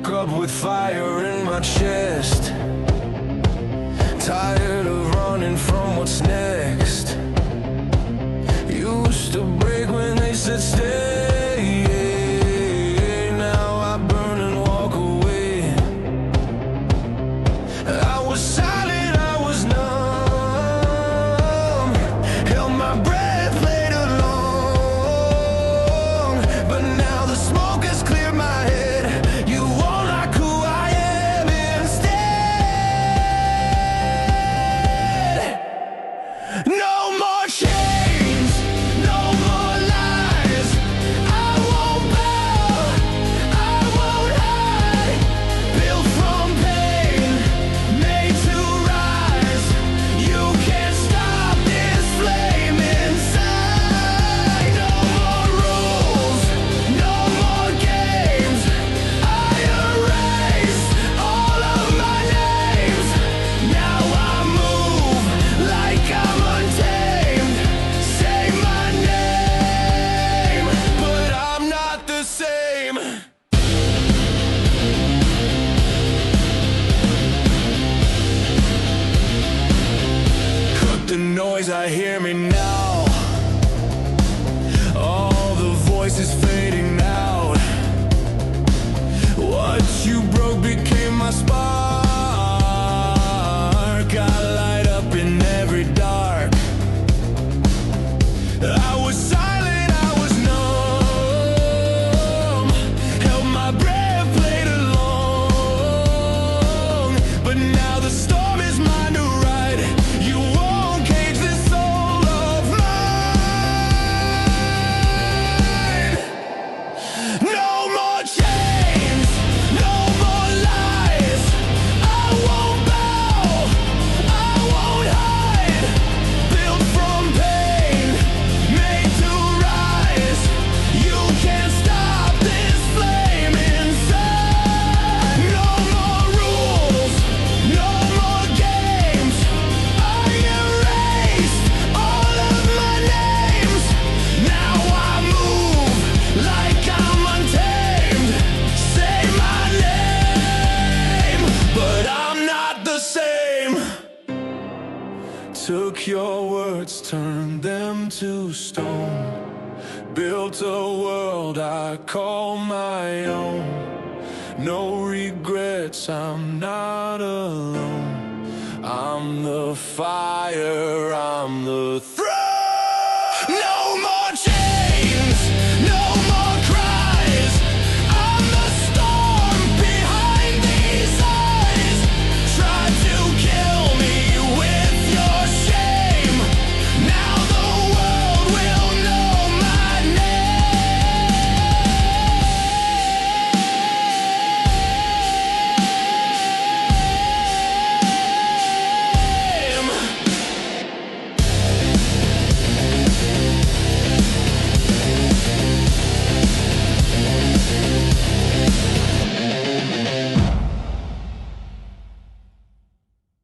woke up with fire in my chest, tired of running from what's next. Used to break when they said stay. Now I burn and walk away. I was silent, I was numb, held my breath, played along. But now the smoke has cleared my head. You won't like who I am instead. No more chains, no more lies. I won't bow, I won't hide. Built from pain, made to rise. You can't stop this flame inside. No more rules, no more games. I erased all of my names. Now I move like I'm untamed. Say my name, but I'm not the same. Cut the noise, I hear me now. All the voices fading out. What you broke became my spark. I light up in every dark. I was silent, I was numb, held my breath, played along. But now the storm is mine to ride. You won't cage this soul of mine. No more chains, no more lies. I won't bow, I won't hide. Built from pain, made to rise. You can't stop this flame inside. No more rules, no more games. I erased all of my names. Now I move like I'm untamed. Say my name, but I'm not the same. Took your words, turned them to stone. Built a world I call my own. No regrets, I'm not alone. I'm the fire, I'm the